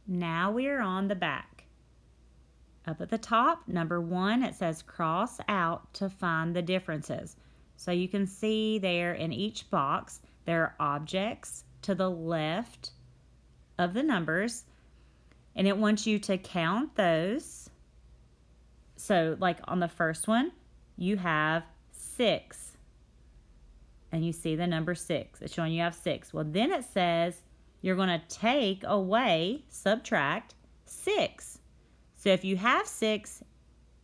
Now we are on the back. Up at the top, number 1, it says cross out to find the differences. So you can see there in each box, there are objects to the left of the numbers, and it wants you to count those. So like on the first one, you have 6, and you see the number 6. It's showing you have 6. Well, then it says you're going to take away, subtract 6. So if you have 6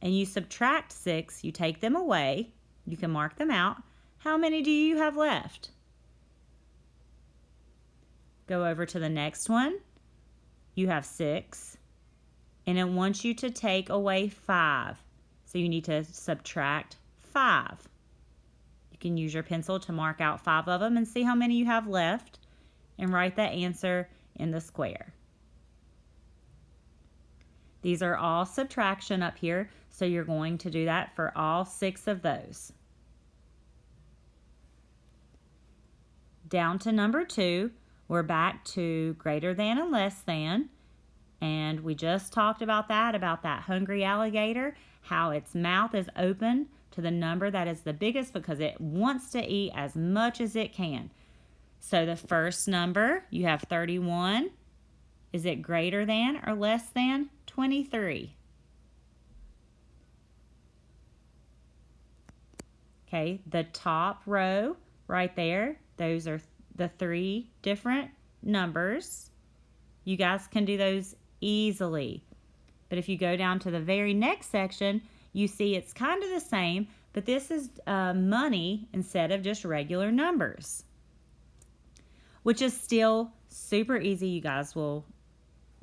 and you subtract 6, you take them away, you can mark them out. How many do you have left? Go over to the next one. You have 6, and it wants you to take away 5. So you need to subtract 5. You can use your pencil to mark out 5 of them and see how many you have left and write that answer in the square. These are all subtraction up here, so you're going to do that for all 6 of those. Down to number 2, we're back to greater than and less than. And we just talked about that hungry alligator, how its mouth is open to the number that is the biggest because it wants to eat as much as it can. So the first number, you have 31. Is it greater than or less than 23? Okay, the top row right there, those are the 3 different numbers. You guys can do those easily. But if you go down to the very next section, you see it's kind of the same, but this is money instead of just regular numbers, which is still super easy. You guys will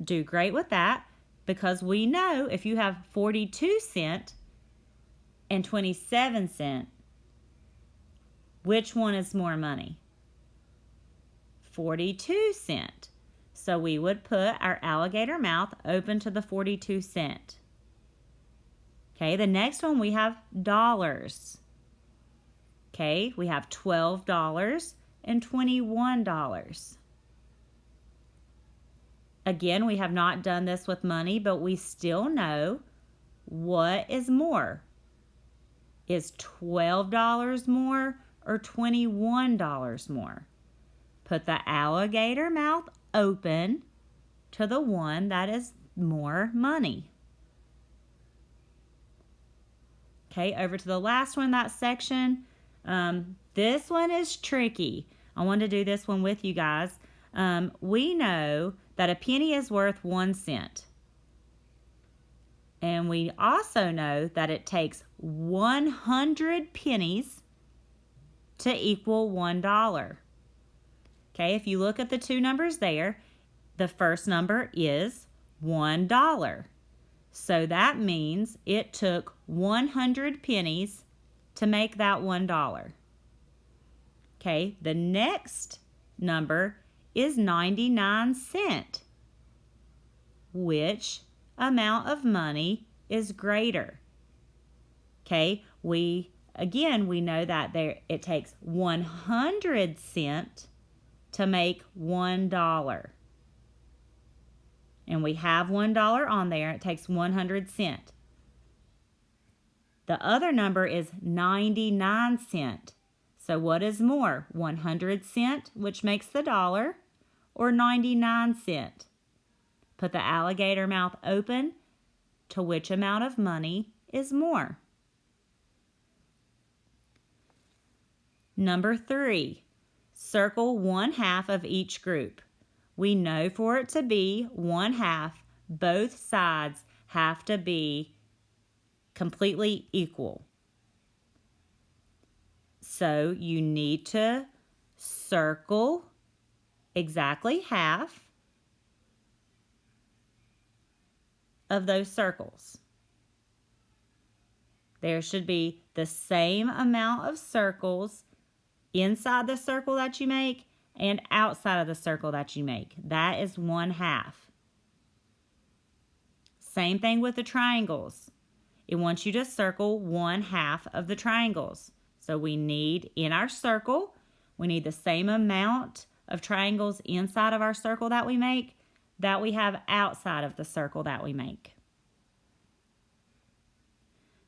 do great with that because we know if you have 42 cents and 27 cents, which one is more money? 42 cents. So we would put our alligator mouth open to the 42 cent. Okay, the next one we have dollars. Okay, we have $12 and $21. Again, we have not done this with money, but we still know what is more. Is $12 more or $21 more? Put the alligator mouth open to the one that is more money. Okay, over to the last one, that section. This one is tricky. I want to do this one with you guys. We know that a penny is worth 1 cent. And we also know that it takes 100 pennies to equal $1. Okay, if you look at the 2 numbers there, the first number is $1. So that means it took 100 pennies to make that $1. Okay, the next number is 99 cents. Which amount of money is greater? Okay, we know that it takes 100 cents to make $1. And we have $1 on there. It takes 100 cents. The other number is 99 cents. So what is more, 100 cents, which makes the dollar, or 99 cents? Put the alligator mouth open to which amount of money is more. Number 3, circle 1/2 of each group. We know for it to be 1/2, both sides have to be completely equal. So you need to circle exactly half of those circles. There should be the same amount of circles inside the circle that you make and outside of the circle that you make. That is 1/2. Same thing with the triangles. It wants you to circle 1/2 of the triangles. So we need, in our circle, we need the same amount of triangles inside of our circle that we make, that we have outside of the circle that we make.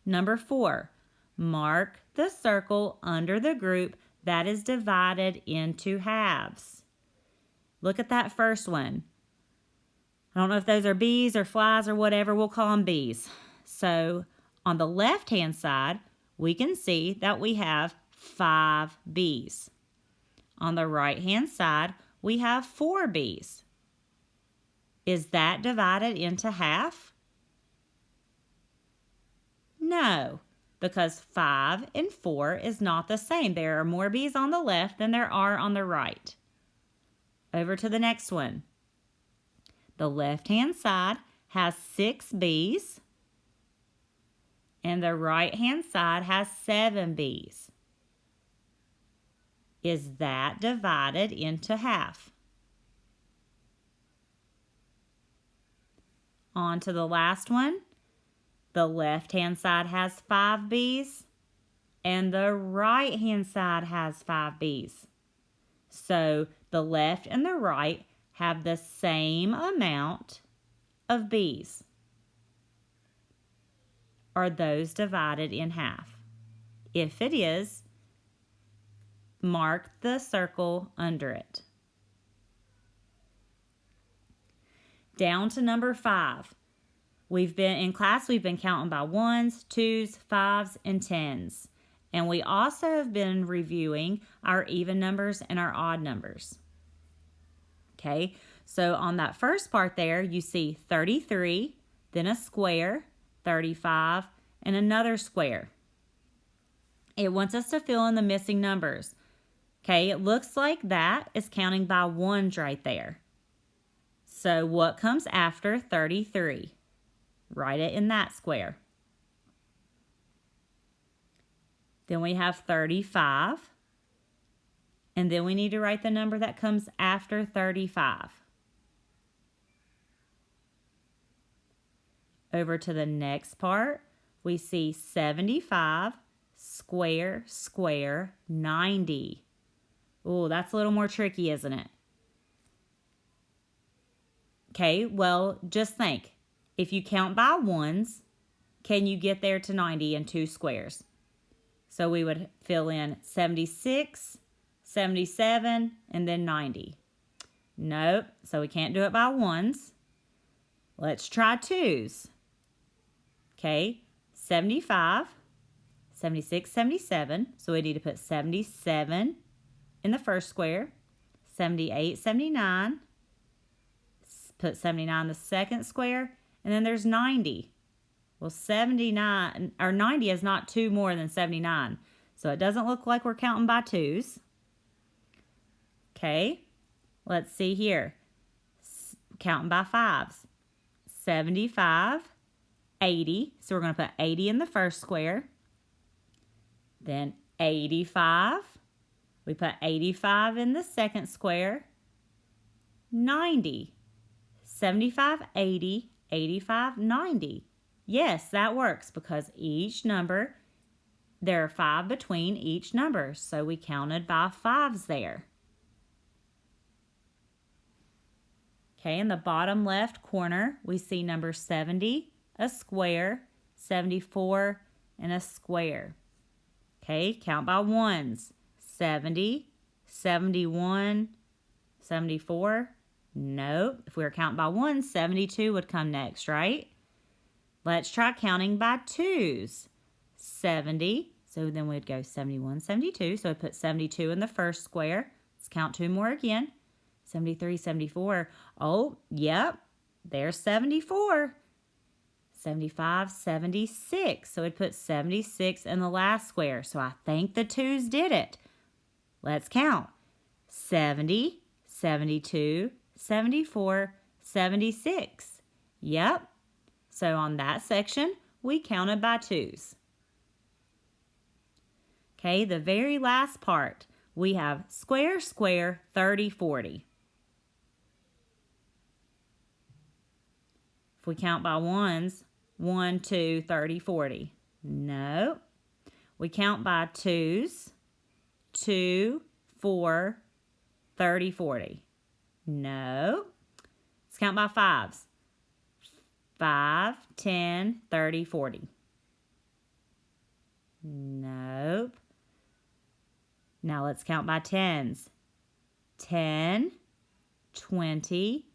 Number 4, mark the circle under the group that is divided into halves. Look at that first one. I don't know if those are bees or flies or whatever. We'll call them bees. So on the left-hand side, we can see that we have 5 bees. On the right-hand side, we have 4 bees. Is that divided into half? No, because 5 and 4 is not the same. There are more bees on the left than there are on the right. Over to the next one. The left-hand side has 6 bees, and the right-hand side has 7 bees. Is that divided into half? On to the last one. The left-hand side has 5 bees, and the right-hand side has 5 bees. So the left and the right have the same amount of bees. Are those divided in half? If it is, mark the circle under it. Down to number 5. We've been counting by 1s, 2s, 5s, and 10s. And we also have been reviewing our even numbers and our odd numbers. Okay, so on that first part there, you see 33, then a square, 35, and another square. It wants us to fill in the missing numbers. Okay, it looks like that is counting by 1s right there. So what comes after 33? Write it in that square. Then we have 35. And then we need to write the number that comes after 35. Over to the next part, we see 75, square, square, 90. Oh, that's a little more tricky, isn't it? Okay, well, just think. If you count by 1s, can you get there to 90 in 2 squares? So we would fill in 76, 77, and then 90. Nope, so we can't do it by 1s. Let's try 2s. Okay, 75, 76, 77. So we need to put 77 in the first square, 78, 79. Put 79 in the second square, and then there's 90. Well, 79 or 90 is not 2 more than 79. So it doesn't look like we're counting by 2s. Okay, let's see here. Counting by 5s. 75, 80. So we're going to put 80 in the first square. Then 85. We put 85 in the second square. 90. 75, 80, 85, 90. Yes, that works because each number, there are 5 between each number. So we counted by 5s there. Okay, in the bottom left corner, we see number 70, a square, 74, and a square. Okay, count by 1s. 70, 71, 74. Nope. If we were counting by 1s, 72 would come next, right? Let's try counting by 2s. 70. So then we'd go 71, 72. So I'd put 72 in the first square. Let's count 2 more again. 73, 74. Oh, yep. There's 74. 75, 76. So we'd put 76 in the last square. So I think the 2s did it. Let's count. 70, 72, 74, 76. Yep. So on that section, we counted by 2s. Okay, the very last part, we have square, square, 30, 40. If we count by 1s, 1, 2, 30, 40. No. We count by 2s, 2, 4, 30, 40. No. Let's count by fives. 5, 10, 30, 40. Nope. Now let's count by tens. 10, 20,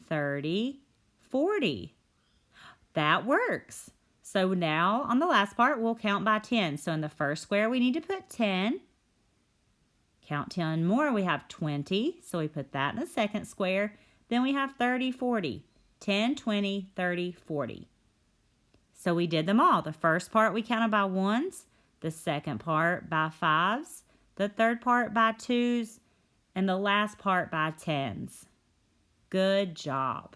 30, 40. That works. So now on the last part, we'll count by 10. So in the first square, we need to put 10. Count 10 more, we have 20. So we put that in the second square. Then we have 30, 40. 10, 20, 30, 40. So we did them all. The first part we counted by ones, the second part by fives, the third part by twos, and the last part by tens. Good job.